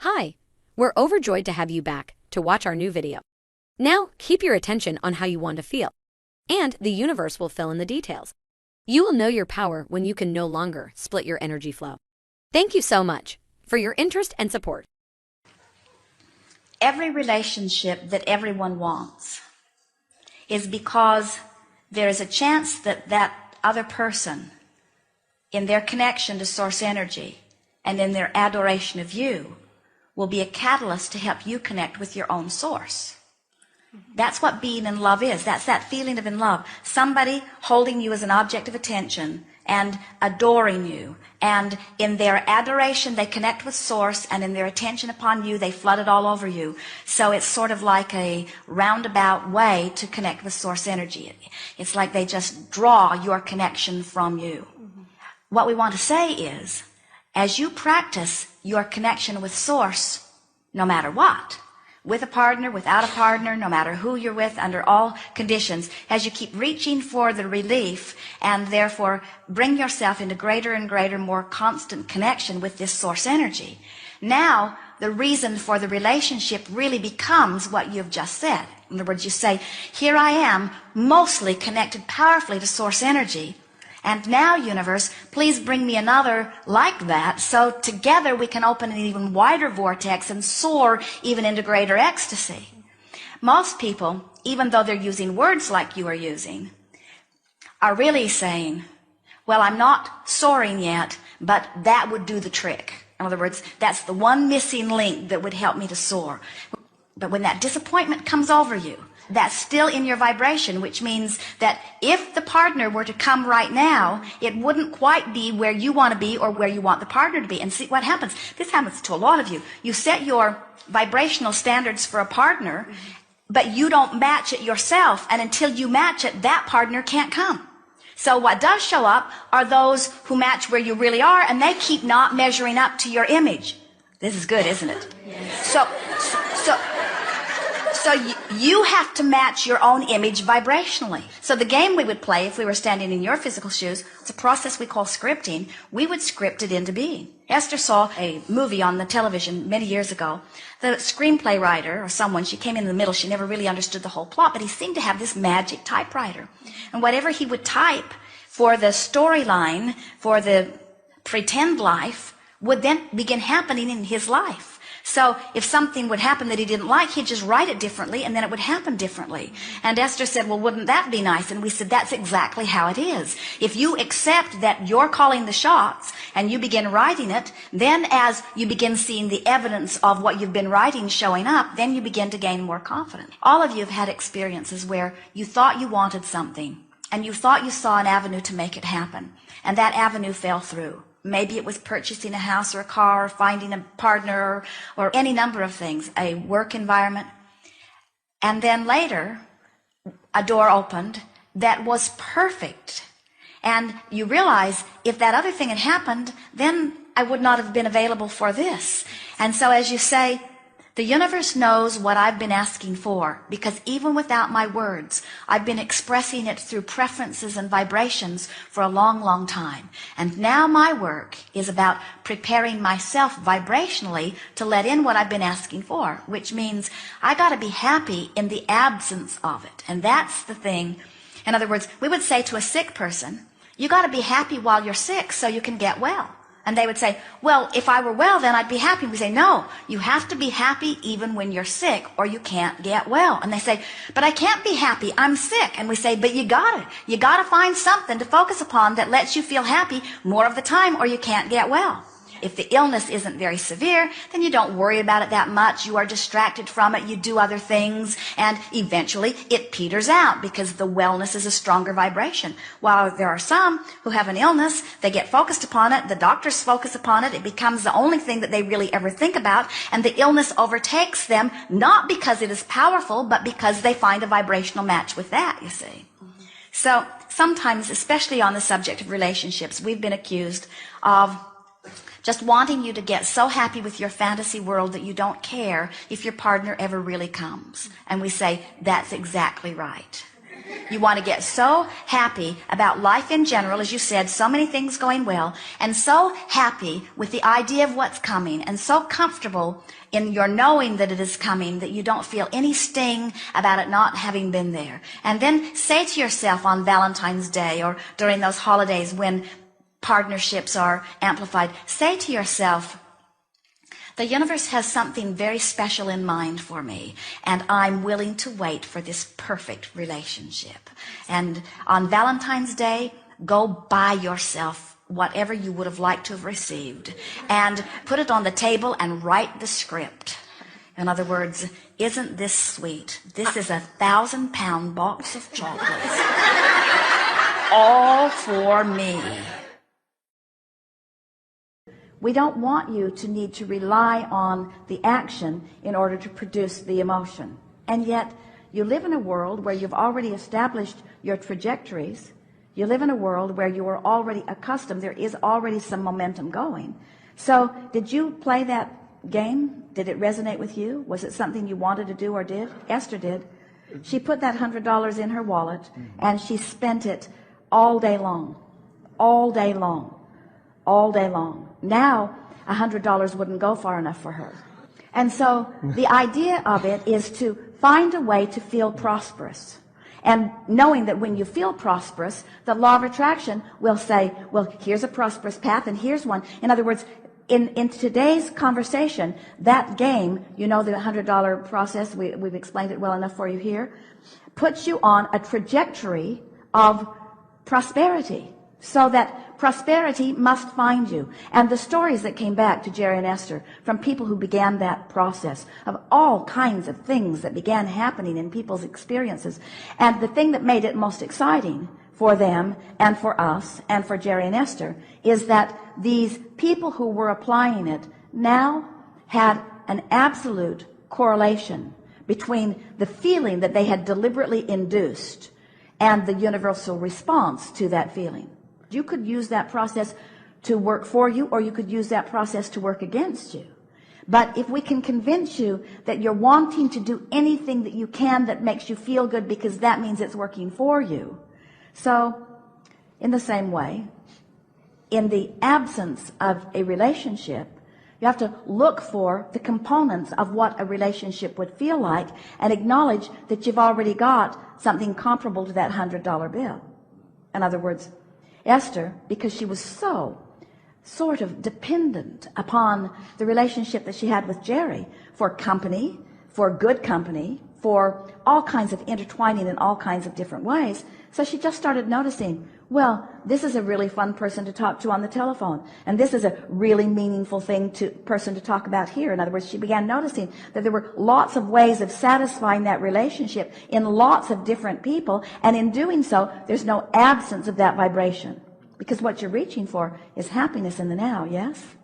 Hi, we're overjoyed to have you back to watch our new video. Now, keep your attention on how you want to feel, and the universe will fill in the details. You will know your power when you can no longer split your energy flow. Thank you so much for your interest and support. Every relationship that everyone wants is because there is a chance that that other person, in their connection to source energy and in their adoration of you, will be a catalyst to help you connect with your own source. That's what being in love is. That's that feeling of in love. Somebody holding you as an object of attention and adoring you. And in their adoration, they connect with source, and in their attention upon you, they flood it all over you. So it's sort of like a roundabout way to connect with source energy. It's like they just draw your connection from you. What we want to say is, as you practice your connection with source, no matter what, with a partner, without a partner, no matter who you're with, under all conditions, as you keep reaching for the relief and therefore bring yourself into greater and greater, more constant connection with this source energy, now the reason for the relationship really becomes what you've just said. In other words, you say, here I am, mostly connected powerfully to source energy, and now, universe, please bring me another like that, so together we can open an even wider vortex and soar even into greater ecstasy. Most people, even though they're using words like you are using, are really saying, well, I'm not soaring yet, but that would do the trick. In other words, that's the one missing link that would help me to soar. But when that disappointment comes over you, that's still in your vibration, which means that if the partner were to come right now, it wouldn't quite be where you want to be or where you want the partner to be. And see what happens. This happens to a lot of you. You set your vibrational standards for a partner, but you don't match it yourself. And until you match it, that partner can't come. So what does show up are those who match where you really are, and they keep not measuring up to your image. This is good, isn't it? Yes. So you have to match your own image vibrationally. So the game we would play if we were standing in your physical shoes, it's a process we call scripting. We would script it into being. Esther saw a movie on the television many years ago. The screenplay writer, or someone, she came in the middle. She never really understood the whole plot, but he seemed to have this magic typewriter. And whatever he would type for the storyline, for the pretend life, would then begin happening in his life. So if something would happen that he didn't like, he'd just write it differently, and then it would happen differently. And Esther said, well, wouldn't that be nice? And we said, that's exactly how it is. If you accept that you're calling the shots and you begin writing it, then as you begin seeing the evidence of what you've been writing showing up, then you begin to gain more confidence. All of you have had experiences where you thought you wanted something, and you thought you saw an avenue to make it happen, and that avenue fell through. Maybe it was purchasing a house or a car, or finding a partner, or any number of things, a work environment. And then later, a door opened that was perfect. And you realize, if that other thing had happened, then I would not have been available for this. And so as you say, the universe knows what I've been asking for, because even without my words, I've been expressing it through preferences and vibrations for a long, long time. And now my work is about preparing myself vibrationally to let in what I've been asking for, which means I got to be happy in the absence of it. And that's the thing. In other words, we would say to a sick person, you got to be happy while you're sick so you can get well. And they would say, well, if I were well, then I'd be happy. We say, no, you have to be happy even when you're sick, or you can't get well. And they say, but I can't be happy. I'm sick. And we say, but you got it. You got to find something to focus upon that lets you feel happy more of the time, or you can't get well. If the illness isn't very severe, then you don't worry about it that much. You are distracted from it. You do other things, and eventually it peters out because the wellness is a stronger vibration. While there are some who have an illness, they get focused upon it. The doctors focus upon it. It becomes the only thing that they really ever think about, and the illness overtakes them, not because it is powerful, but because they find a vibrational match with that, you see. So sometimes, especially on the subject of relationships, we've been accused of just wanting you to get so happy with your fantasy world that you don't care if your partner ever really comes. And we say, that's exactly right. You want to get so happy about life in general, as you said, so many things going well, and so happy with the idea of what's coming, and so comfortable in your knowing that it is coming that you don't feel any sting about it not having been there. And then say to yourself on Valentine's Day or during those holidays when partnerships are amplified, say to yourself, the universe has something very special in mind for me, and I'm willing to wait for this perfect relationship. And on Valentine's Day, go buy yourself whatever you would have liked to have received and put it on the table and write the script. In other words, isn't this sweet? This is a 1,000-pound box of chocolates. All for me. We don't want you to need to rely on the action in order to produce the emotion. And yet, you live in a world where you've already established your trajectories. You live in a world where you are already accustomed. There is already some momentum going. So, did you play that game? Did it resonate with you? Was it something you wanted to do or did? Esther did. She put that $100 in her wallet, and she spent it all day long. All day long. All day long. Now, $100 wouldn't go far enough for her. And so the idea of it is to find a way to feel prosperous. And knowing that when you feel prosperous, the law of attraction will say, well, here's a prosperous path and here's one. In other words, in today's conversation, that game, you know, the $100 process, we've explained it well enough for you here, puts you on a trajectory of prosperity. So that prosperity must find you. And the stories that came back to Jerry and Esther from people who began that process of all kinds of things that began happening in people's experiences. And the thing that made it most exciting for them and for us and for Jerry and Esther is that these people who were applying it now had an absolute correlation between the feeling that they had deliberately induced and the universal response to that feeling. You could use that process to work for you, or you could use that process to work against you. But if we can convince you that you're wanting to do anything that you can that makes you feel good because that means it's working for you. So, in the same way, in the absence of a relationship, you have to look for the components of what a relationship would feel like and acknowledge that you've already got something comparable to that $100 bill. In other words, Esther, because she was so sort of dependent upon the relationship that she had with Jerry for company, for good company, for all kinds of intertwining in all kinds of different ways. So she just started noticing, well, this is a really fun person to talk to on the telephone, and this is a really meaningful person to talk about here. In other words, she began noticing that there were lots of ways of satisfying that relationship in lots of different people, and in doing so, there's no absence of that vibration, because what you're reaching for is happiness in the now, yes?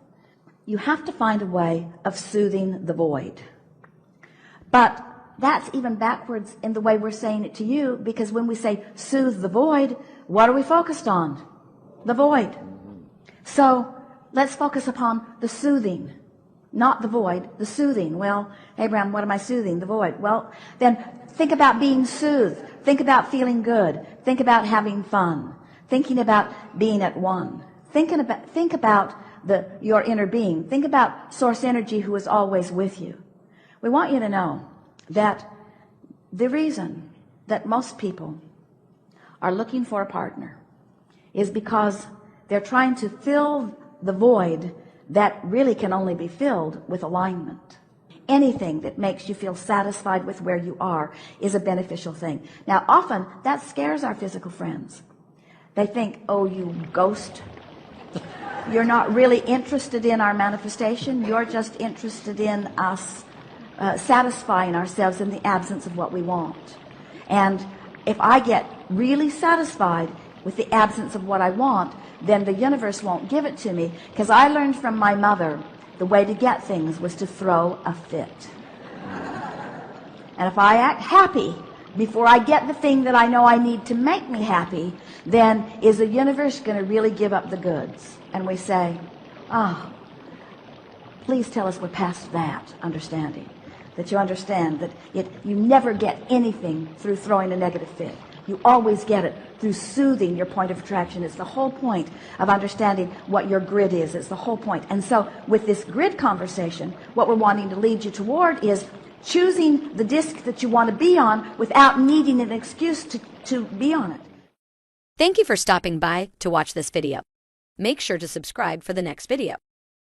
You have to find a way of soothing the void. But that's even backwards in the way we're saying it to you, because when we say soothe the void, what are we focused on? The void. So let's focus upon the soothing, not the void, the soothing. Well, Abraham, what am I soothing? The void. Well, then think about being soothed. Think about feeling good. Think about having fun. Thinking about being at one. Think about your inner being. Think about source energy who is always with you. We want you to know that the reason that most people are looking for a partner is because they're trying to fill the void that really can only be filled with alignment. Anything that makes you feel satisfied with where you are is a beneficial thing. Now, often that scares our physical friends. They think, oh, you ghost. You're not really interested in our manifestation. You're just interested in us satisfying ourselves in the absence of what we want. And if I get really satisfied with the absence of what I want, then the universe won't give it to me, because I learned from my mother the way to get things was to throw a fit. And if I act happy before I get the thing that I know I need to make me happy, then is the universe going to really give up the goods? And we say, please tell us we're past that understanding. That you understand that you never get anything through throwing a negative fit. You always get it through soothing your point of attraction. It's the whole point of understanding what your grid is. It's the whole point. And so with this grid conversation, what we're wanting to lead you toward is choosing the disc that you want to be on without needing an excuse to be on it. Thank you for stopping by to watch this video. Make sure to subscribe for the next video.